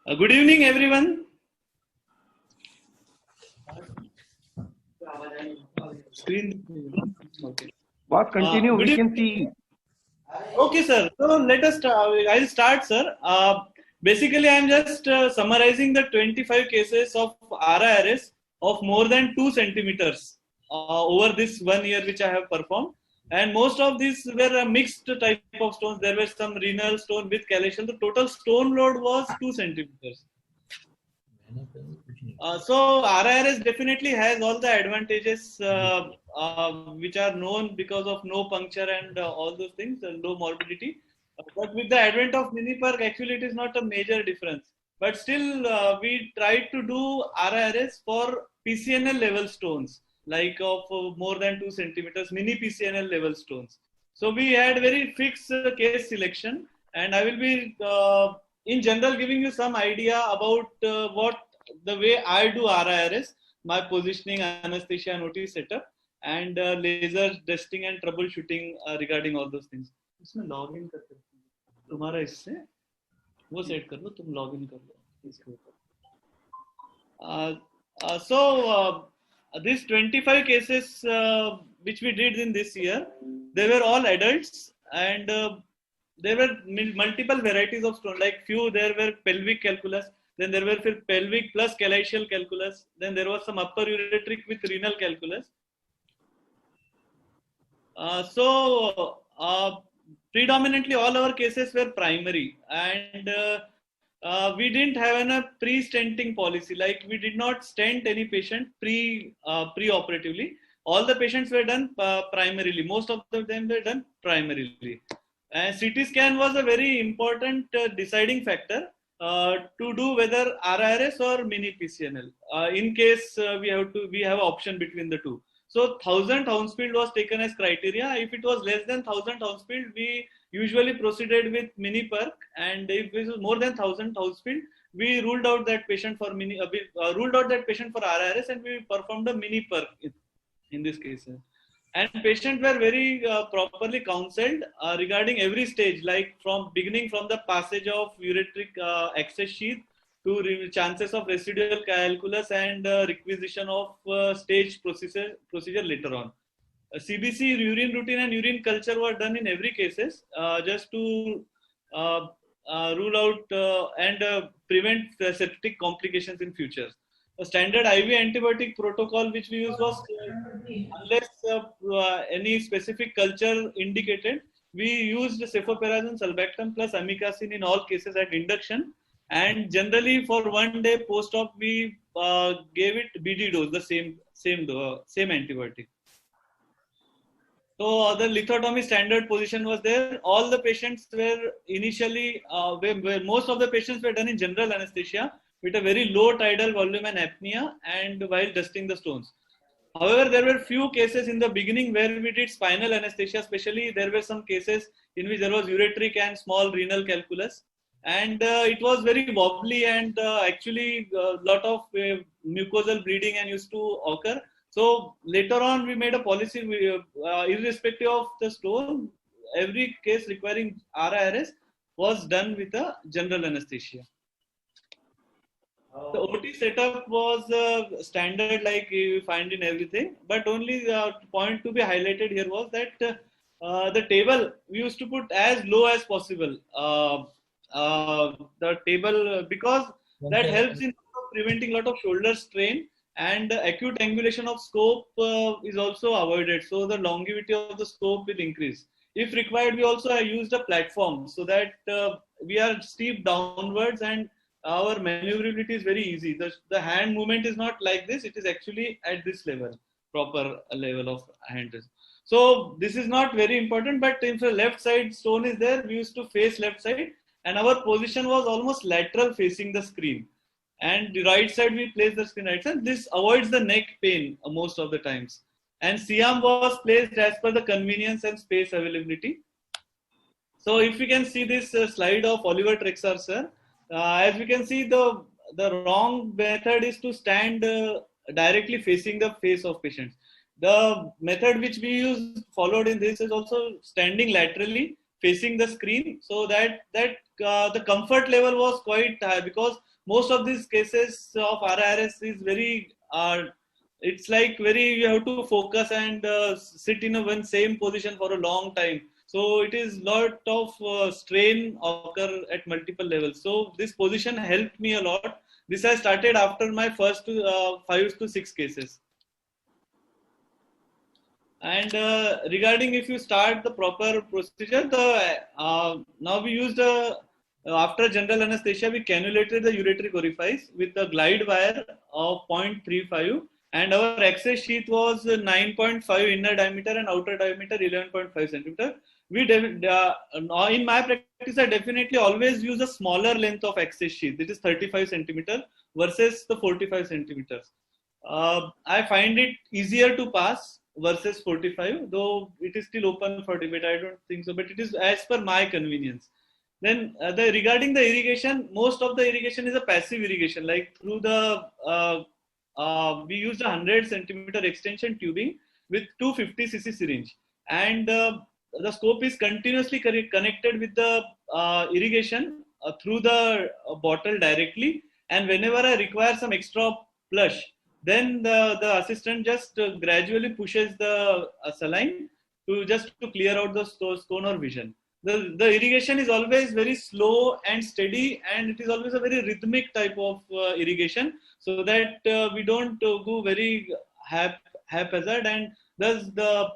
Good evening, everyone. Screen. Okay. Boss, continue. Good We can evening. see. Okay, sir. So let us. I'll start, sir. Basically, I am just summarizing the 25 cases of RIRS of more than 2 centimeters over this 1 year which I have performed. And most of these were a mixed type of stones. There were some renal stone with chelation. The total stone load was 2 centimeters. So RIRS definitely has all the advantages which are known because of no puncture and all those things, low morbidity. But with the advent of Miniperk, actually it is not a major difference. But still, we tried to do RIRS for PCNL level stones, like of more than 2 centimeters, mini PCNL level stones. So we had very fixed case selection, and I will be in general giving you some idea about what the way I do RIRS, my positioning, anesthesia, and OT setup, and laser testing and troubleshooting regarding all those things. इसमें log in करते तुम्हारा इससे वो set कर लो तुम log in कर लो इसके ऊपर so these 25 cases which we did in this year, they were all adults, and there were multiple varieties of stone. Like few there were pelvic calculus, then there were pelvic plus calacial calculus, then there was some upper ureteric with renal calculus. Predominantly all our cases were primary, and we didn't have a pre-stenting policy. Like we did not stent any patient pre-operatively. All the patients were done primarily. Most of them were done primarily. And CT scan was a very important deciding factor to do whether RIRS or mini PCNL. In case we have option between the two. So 1000 Hounsfield was taken as criteria. If it was less than 1000 Hounsfield, we usually proceeded with mini perk, and if it was more than 1000 Hounsfield, we ruled out that patient for ruled out that patient for RIRS, and we performed a mini perk in this case. And patients were very properly counseled regarding every stage, like from beginning from the passage of ureteric access sheath to chances of residual calculus and requisition of stage procedure later on. CBC, urine routine and urine culture were done in every cases just to rule out and prevent septic complications in future. A standard IV antibiotic protocol which we use was unless any specific culture indicated, we used cefoperazone, sulbactam plus amikacin in all cases at induction. And generally for 1 day post-op, we gave it BD dose, the same antibiotic. So the lithotomy standard position was there. All the patients were initially, most of the patients were done in general anesthesia with a very low tidal volume and apnea, and while dusting the stones. However, there were few cases in the beginning where we did spinal anesthesia, especially there were some cases in which there was ureteric and small renal calculus. And it was very wobbly, and actually a lot of mucosal bleeding and used to occur. So later on, we made a policy, irrespective of the stone, every case requiring RIRS was done with a general anesthesia. The OT setup was standard like you find in everything, but only the point to be highlighted here was that the table we used to put as low as possible. The table, because that helps in preventing a lot of shoulder strain, and acute angulation of scope is also avoided. So the longevity of the scope will increase. If required, we also used a platform so that we are steep downwards and our maneuverability is very easy. The hand movement is not like this. It is actually at this level, proper level of hand. So this is not very important, but if the left side stone is there, we used to face left side, and our position was almost lateral facing the screen. And the right side we place the screen right side. This avoids the neck pain most of the times. And C-arm was placed as per the convenience and space availability. So if we can see this slide of Oliver Trexar, sir, as we can see, the wrong method is to stand directly facing the face of patients. The method which we followed in this is also standing laterally facing the screen, so that the comfort level was quite high, because most of these cases of RIRS is very, it's like very, you have to focus and sit in a one same position for a long time. So it is lot of strain occur at multiple levels. So this position helped me a lot. This I started after my first 5 to 6 cases. And regarding if you start the proper procedure, now we used after general anesthesia, we cannulated the ureteric orifice with the glide wire of 0.35, and our X-ray sheath was 9.5 inner diameter and outer diameter 11.5 centimeter. In my practice, I definitely always use a smaller length of X-ray sheath. It is 35 centimeter versus the 45 centimeters. I find it easier to pass versus 45, though it is still open for debate. I don't think so, but it is as per my convenience. Then regarding the irrigation, most of the irrigation is a passive irrigation, like through the we used a 100 centimeter extension tubing with 250 cc syringe, and the scope is continuously connected with the irrigation through the bottle directly, and whenever I require some extra flush, then the assistant just gradually pushes the saline to clear out the stone or vision. The irrigation is always very slow and steady, and it is always a very rhythmic type of irrigation, so that we don't go very haphazard, and thus the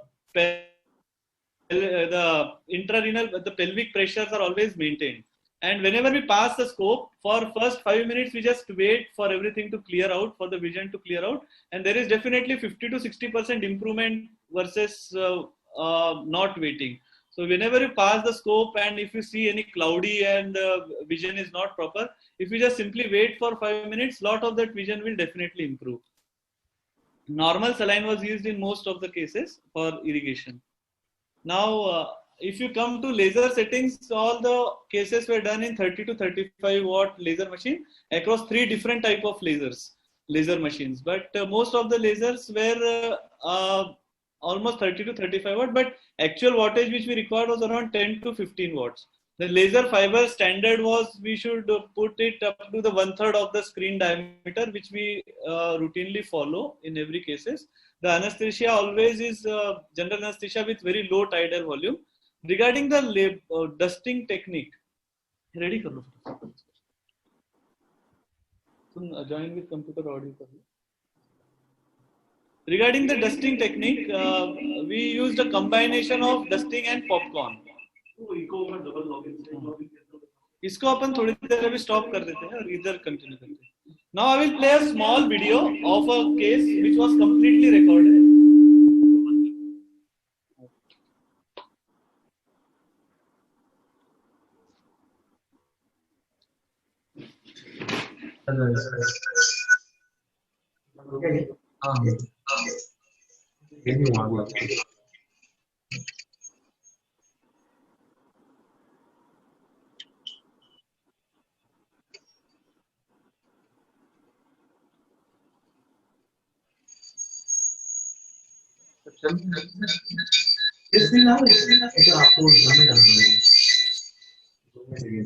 intrarenal, the pelvic pressures are always maintained. And whenever we pass the scope, for first 5 minutes, we just wait for everything to clear out, for the vision to clear out. And there is definitely 50 to 60% improvement versus not waiting. So whenever you pass the scope, and if you see any cloudy and vision is not proper, if you just simply wait for 5 minutes, lot of that vision will definitely improve. Normal saline was used in most of the cases for irrigation. Now, if you come to laser settings, all the cases were done in 30 to 35 watt laser machine across 3 different type of laser machines. But most of the lasers were almost 30 to 35 watt, but actual wattage which we required was around 10 to 15 watts. The laser fiber standard was we should put it up to the 1/3 of the screen diameter, which we routinely follow in every cases. The anesthesia always is general anesthesia with very low tidal volume. Regarding the dusting technique, ready kar lo. Join with computer audio kar lo. Regarding the dusting technique, we used a combination of dusting and popcorn. इसको अपन थोड़ी देर अभी stop कर देते हैं और इधर continue करते हैं. Now I will play a small video of a case which was completely recorded. इसलिए तो आपको ड्रामे डालना पड़ेगा.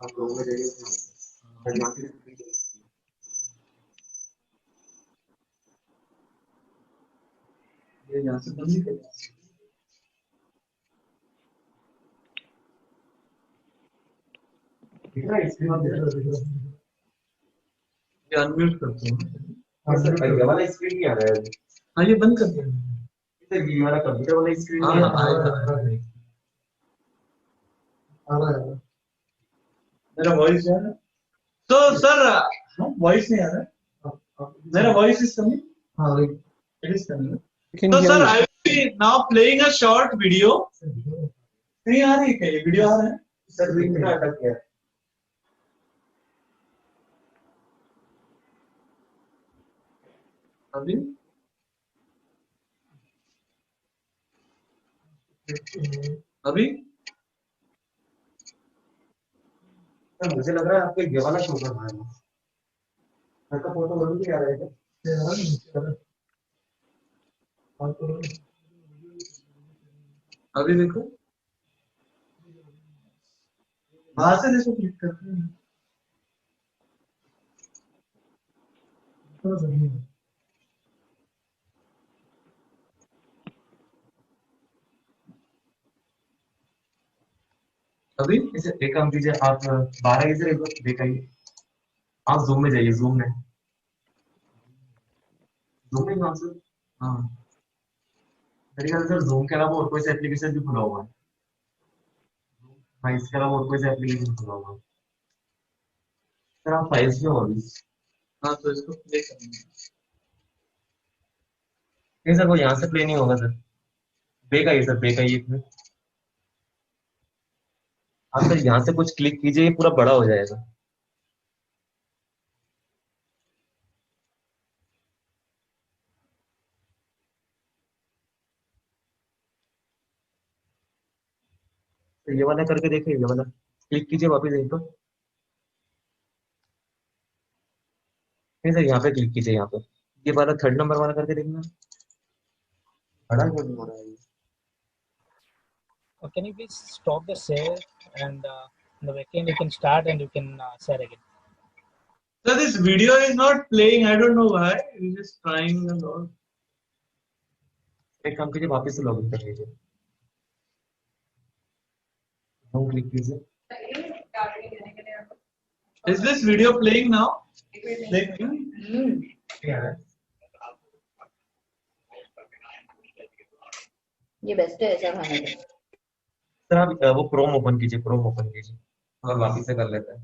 आप लोगों में ये यहाँ से बंद कर दिख रहा है. इसके बाद ये अनम्यूट करते हैं. ये वाला स्क्रीन नहीं आ रहा है. हाँ, ये बंद कर दिया. ये वाला कंप्यूटर वाला स्क्रीन नहीं आ रहा है. मेरा वॉइस है. तो सर वॉइस नहीं आ रहा है. मेरा वॉइस इज कमिंग. हाँ, it is coming. So sir, I will be now playing a short video. नहीं आ रही क्या? ये वीडियो आ रहा है सर. रिंग का अटक गया. अभी मुझे लग रहा है आपको ये वाला शो कर रहा है. आपका फोटो बंद भी आ रहा है. अभी देखो. बाहर से देखो क्लिक करते हैं थोड़ा सा। अभी इसे एक काम कीजिए आप 12 इधर एक बार दिखाइए। आप जूम में जाइए, जूम में कहाँ से? हाँ मेरे ख्याल से सर जूम के अलावा और कोई सा एप्लीकेशन भी खुला हुआ है। हाँ इसके अलावा और कोई सा एप्लीकेशन खुला हुआ है। सर आप फाइल्स में हो अभी? हाँ तो इसको प्ले करना नहीं सर, वो यहाँ से प्ले नहीं होगा सर। बैक आइए सर, बैक आइए फिर। आप सर यहाँ से कुछ क्लिक कीजिए, ये पूरा बड़ा हो जाएगा। तो ये वाला करके देखिए, ये वाला क्लिक कीजिए वापस यहीं पर। नहीं सर यहाँ पे क्लिक कीजिए, यहाँ पे ये वाला 3rd नंबर वाला करके देखना। बड़ा क्यों नहीं हो रहा है ये? Can you please stop the share and in the backend you can start and you can share again. So this video is not playing. I don't know why. We're just trying a lot. एक काम कीजिए, वापस से login कर लीजिए। Home click कीजिए। Is this video playing now? Yeah. ये best है ऐसा खाने का। सर आप वो क्रोम ओपन कीजिए, क्रोम ओपन कीजिए और वापस से कर लेते हैं।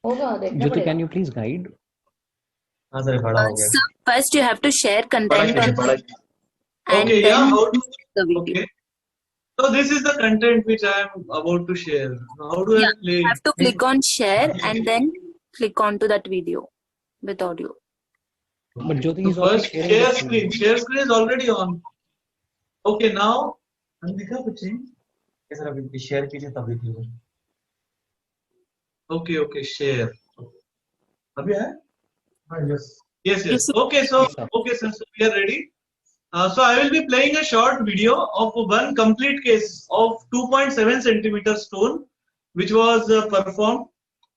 होगा देखना Jyoti, can पड़ेगा। you please guide? हाँ सर बड़ा हो गया। So first you have to share बड़ा content कीजिए, on बड़ा it कीजिए। and Okay, yeah. then How do? the video. Okay. So this is the content which I am about to share. How do I Yeah, play? you have to click on share and then click on to that video with audio. But Jyoti So is already first sharing share the screen. Share screen is already on. Okay, now दिखा कुछ नहीं? ये sir अभी share कीजिए तब दिखेगा। Okay, okay, share. अभी है? हाँ, yes. Yes, yes. Okay, so okay, sir. So we are ready. So I will be playing a short video of one complete case of 2.7 centimeter stone, which was performed,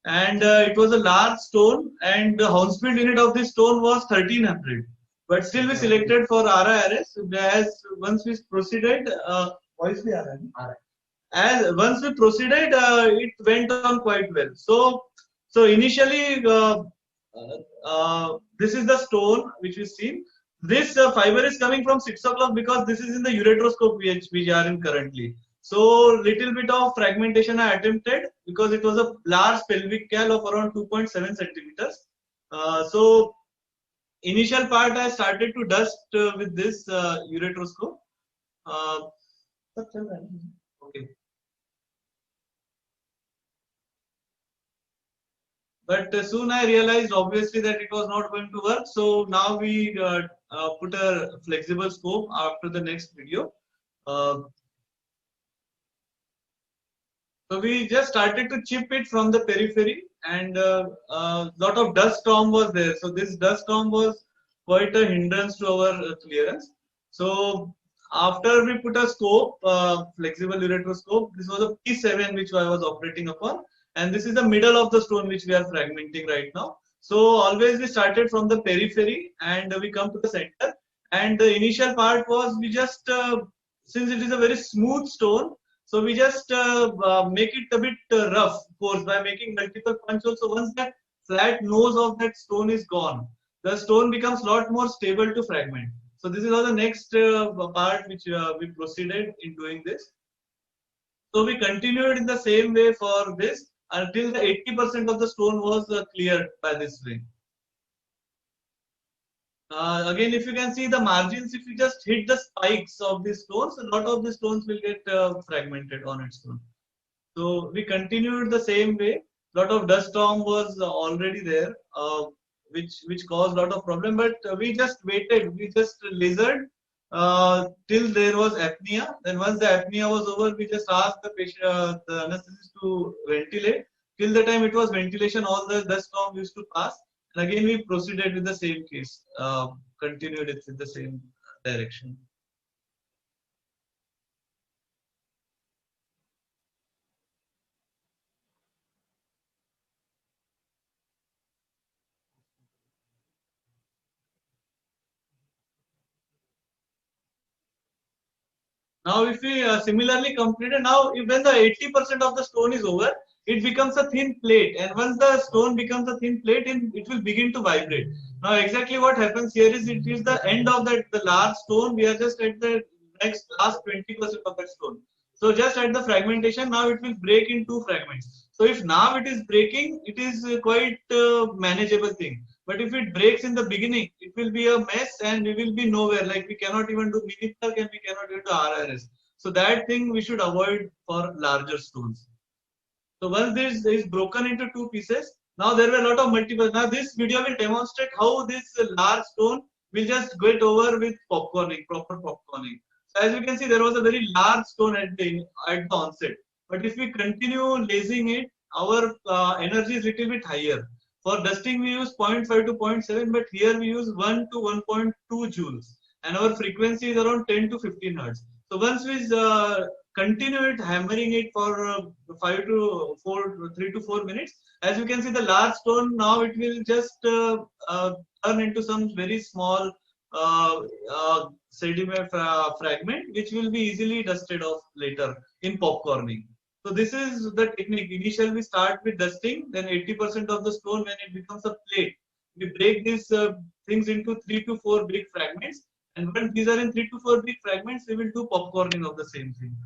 and it was a large stone, and the Hounsfield unit of this stone was 1300. But still we selected for RIRS. As once we proceeded, voice bhi aa raha hai. As once we proceeded, it went on quite well. So initially, this is the stone which we see. This fiber is coming from 6 o'clock because this is in the ureteroscope which we are in currently. So little bit of fragmentation I attempted because it was a large pelvic cal of around 2.7 centimeters. So initial part I started to dust with this ureteroscope. Okay. But soon I realized obviously that it was not going to work. So now we put a flexible scope after the next video. So we just started to chip it from the periphery, and lot of dust storm was there. So this dust storm was quite a hindrance to our clearance. So after we put a scope, flexible ureteroscope, this was a P7 which I was operating upon, and this is the middle of the stone which we are fragmenting right now. So always we started from the periphery and we come to the center. And the initial part was we just, since it is a very smooth stone, so we just make it a bit rough, of course, by making multiple punch holes. So once that flat nose of that stone is gone, the stone becomes a lot more stable to fragment. So this is how the next part which we proceeded in doing this. So we continued in the same way for this until the 80% of the stone was cleared by this way. Again, if you can see the margins, if you just hit the spikes of these stones, a lot of the stones will get fragmented on its own. So we continued the same way. Lot of dust storm was already there, which caused a lot of problem. But we just waited. We just listened till there was apnea. Then once the apnea was over, we just asked the patient, the anesthetist to ventilate. Till the time it was ventilation, all the dust storm used to pass. And again, we proceeded with the same case, continued it in the same direction. Now if we similarly complete it, now if when the 80% of the stone is over, it becomes a thin plate, and once the stone becomes a thin plate, it will begin to vibrate. Now exactly what happens here is it is the end of that the large stone. We are just at the last 20% of that stone. So just at the fragmentation, now it will break in two fragments. So if now it is breaking, it is quite manageable thing. But if it breaks in the beginning, it will be a mess and we will be nowhere. Like we cannot even do mini plug and we cannot even do RRS. So that thing we should avoid for larger stones. So once this is broken into two pieces, now there were a lot of multiple. Now this video will demonstrate how this large stone will just get over with popcorning, proper popcorning. So as you can see, there was a very large stone at the onset. But if we continue lasing it, our energy is little bit higher. For dusting, we use 0.5 to 0.7, but here we use 1 to 1.2 joules. And our frequency is around 10 to 15 hertz. So once we continue it, hammering it for 3 to 4 minutes, as you can see, the large stone now it will just turn into some very small sediment fragment, which will be easily dusted off later in popcorning. So this is the technique. Initially we start with dusting, then 80% of the stone, when it becomes a plate, we break these things into 3 to 4 big fragments, and when these are in 3 to 4 big fragments, we will do popcorning of the same thing.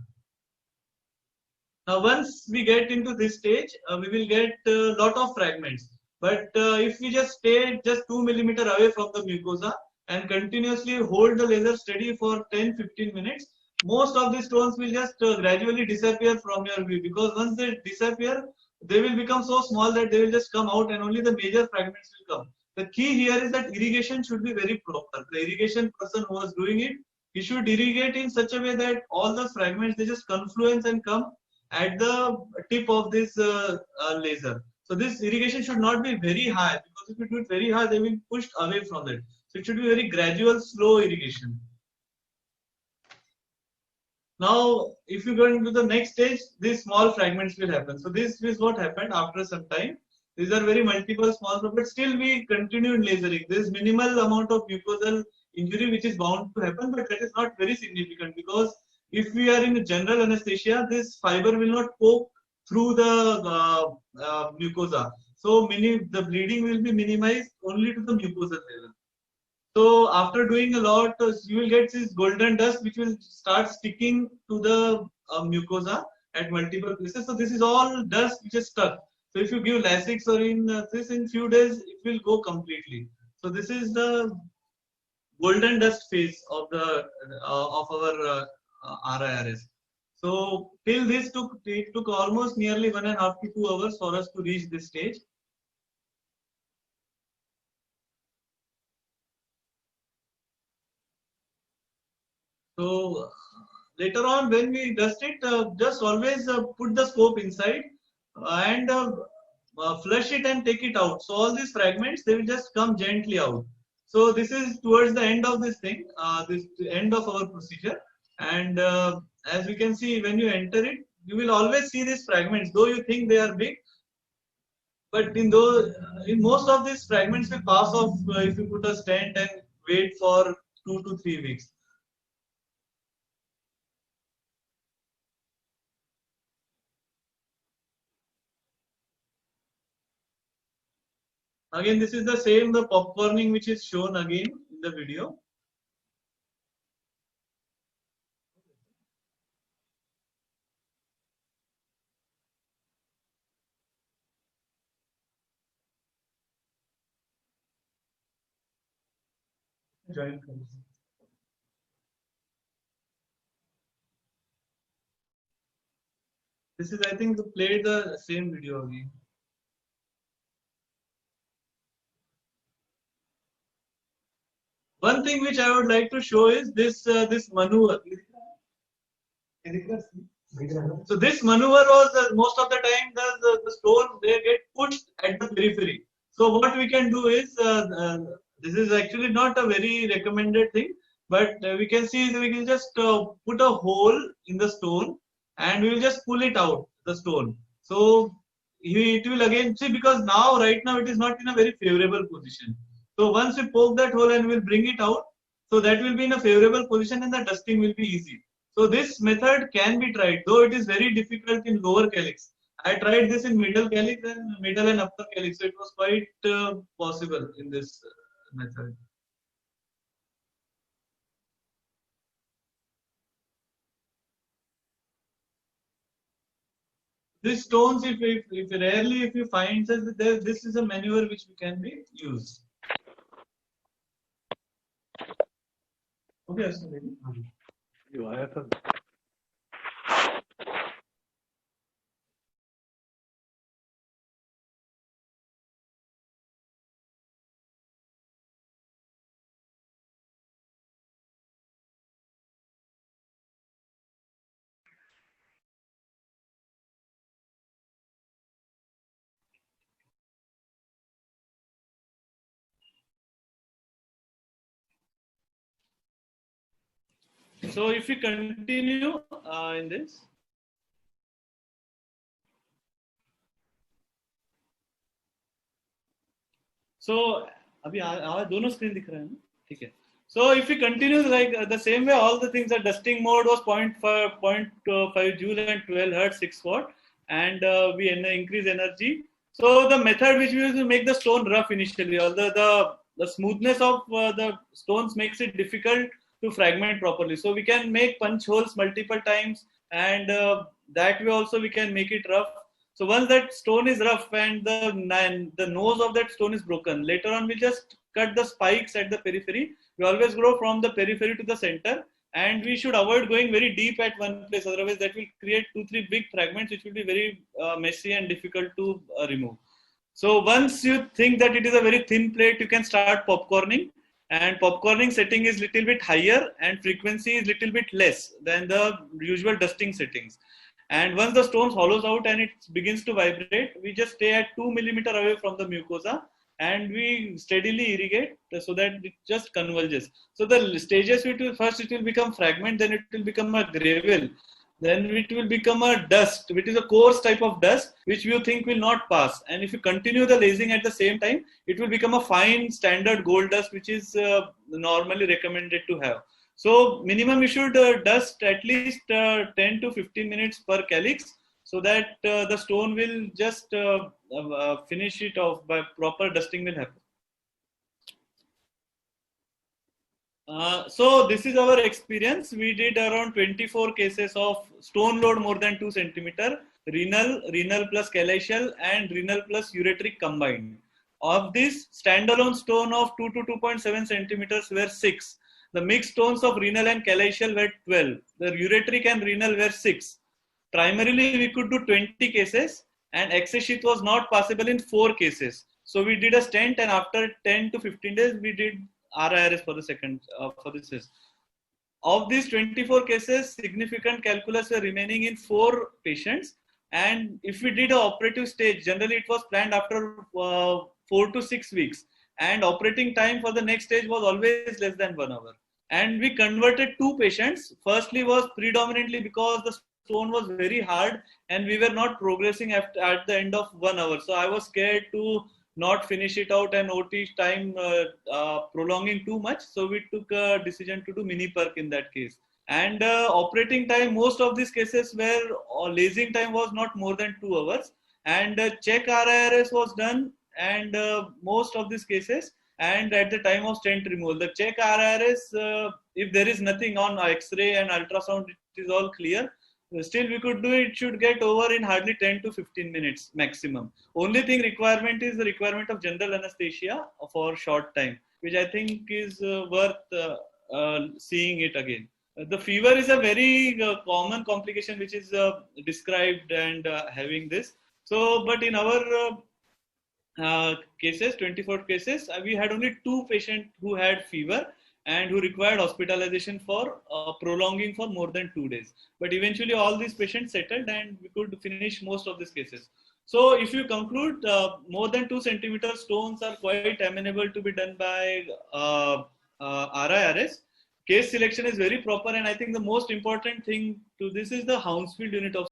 Now once we get into this stage, we will get a lot of fragments. But if we just stay just 2 millimeter away from the mucosa and continuously hold the laser steady for 10-15 minutes, most of these stones will just gradually disappear from your view, because once they disappear, they will become so small that they will just come out and only the major fragments will come. The key here is that irrigation should be very proper. The irrigation person who was doing it, he should irrigate in such a way that all the fragments, they just confluence and come at the tip of this laser. So this irrigation should not be very high, because if you do it very high, they will be pushed away from it. So it should be very gradual, slow irrigation. Now, if you go into the next stage, these small fragments will happen. So this is what happened after some time. These are very multiple small, but still we continue in lasering. There is minimal amount of mucosal injury which is bound to happen, but that is not very significant, because if we are in general anesthesia, this fiber will not poke through the mucosa. So the bleeding will be minimized only to the mucosal level. So after doing a lot, you will get this golden dust which will start sticking to the mucosa at multiple places. So this is all dust which is stuck. So if you give Lasix or in this, in few days it will go completely. So this is the golden dust phase of the of our RIRS. So till this it took almost nearly 1.5 to 2 hours for us to reach this stage. So later on, when we dust it, just always put the scope inside and flush it and take it out. So all these fragments, they will just come gently out. So this is towards the end of this thing, this end of our procedure. And as we can see, when you enter it, you will always see these fragments, though you think they are big. But in most of these fragments will pass off if you put a stent and wait for 2 to 3 weeks. Again, this is the same, the popcorning which is shown again in the video. This is, I think, to play the same video again. One thing which I would like to show is this maneuver. So this maneuver was most of the time the stone they get pushed at the periphery. So what we can do is this is actually not a very recommended thing, but we can see we can just put a hole in the stone and we will just pull it out the stone. So it will again see, because right now it is not in a very favorable position. So once we poke that hole and we'll bring it out, so that will be in a favorable position and the dusting will be easy. So this method can be tried, though it is very difficult in lower calyx. I tried this in middle calyx and middle and upper calyx, so it was quite possible in this method. These stones, if rarely if you find such, this is a maneuver which can be used. Okay, You have So if we continue in this. So अभी दोनों screen दिख रहे हैं ना? ठीक है. So if we continue like the same way, all the things are dusting mode was 0.5 joule and 12 hertz 6 watt, and we increase energy. So the method which we use to make the stone rough initially, although the smoothness of the stones makes it difficult to fragment properly. So we can make punch holes multiple times, and that way also we can make it rough. So once that stone is rough and the nose of that stone is broken, later on we just cut the spikes at the periphery. We always go from the periphery to the center, and we should avoid going very deep at one place, otherwise that will create 2-3 big fragments which will be very messy and difficult to remove. So once you think that it is a very thin plate, you can start popcorning, and popcorning setting is little bit higher and frequency is little bit less than the usual dusting settings. And once the stone hollows out and it begins to vibrate, we just stay at 2 millimeter away from the mucosa, and we steadily irrigate so that it just converges. So the stages, first it will become fragment, then it will become a gravel, then it will become a dust, which is a coarse type of dust, which you think will not pass. And if you continue the lasing at the same time, it will become a fine standard gold dust, which is normally recommended to have. So minimum you should dust at least 10 to 15 minutes per calyx, so that the stone will just finish it off by proper dusting will happen. So this is our experience. We did around 24 cases of stone load more than 2 centimeter, renal plus calycial, and renal plus ureteric combined. Of this, standalone stone of 2 to 2.7 centimeters were 6. The mixed stones of renal and calycial were 12. The ureteric and renal were 6. Primarily, we could do 20 cases, and excess sheath was not possible in 4 cases. So we did a stent, and after 10 to 15 days, we did RIRS for the second for this is. Of these 24 cases, significant calculus were remaining in 4 patients. And if we did an operative stage, generally it was planned after 4 to 6 weeks. And operating time for the next stage was always less than 1 hour. And we converted 2 patients. Firstly was predominantly because the stone was very hard and we were not progressing at the end of 1 hour. So I was scared to not finish it out and OT time prolonging too much. So we took a decision to do mini perk in that case. And operating time, most of these cases where lasing time was not more than 2 hours. And check RIRS was done, and most of these cases, and at the time of stent removal. The check RIRS, if there is nothing on X-ray and ultrasound, it is all clear. Still we could do it, should get over in hardly 10 to 15 minutes maximum. Only thing requirement is the requirement of general anesthesia for short time, which I think is worth seeing it again. The fever is a very common complication which is described and having this. So, but in our cases, 24 cases, we had only 2 patients who had fever and who required hospitalization for prolonging for more than 2 days. But eventually all these patients settled and we could finish most of these cases. So if you conclude, more than 2 centimeter stones are quite amenable to be done by RIRS. Case selection is very proper, and I think the most important thing to this is the Hounsfield unit of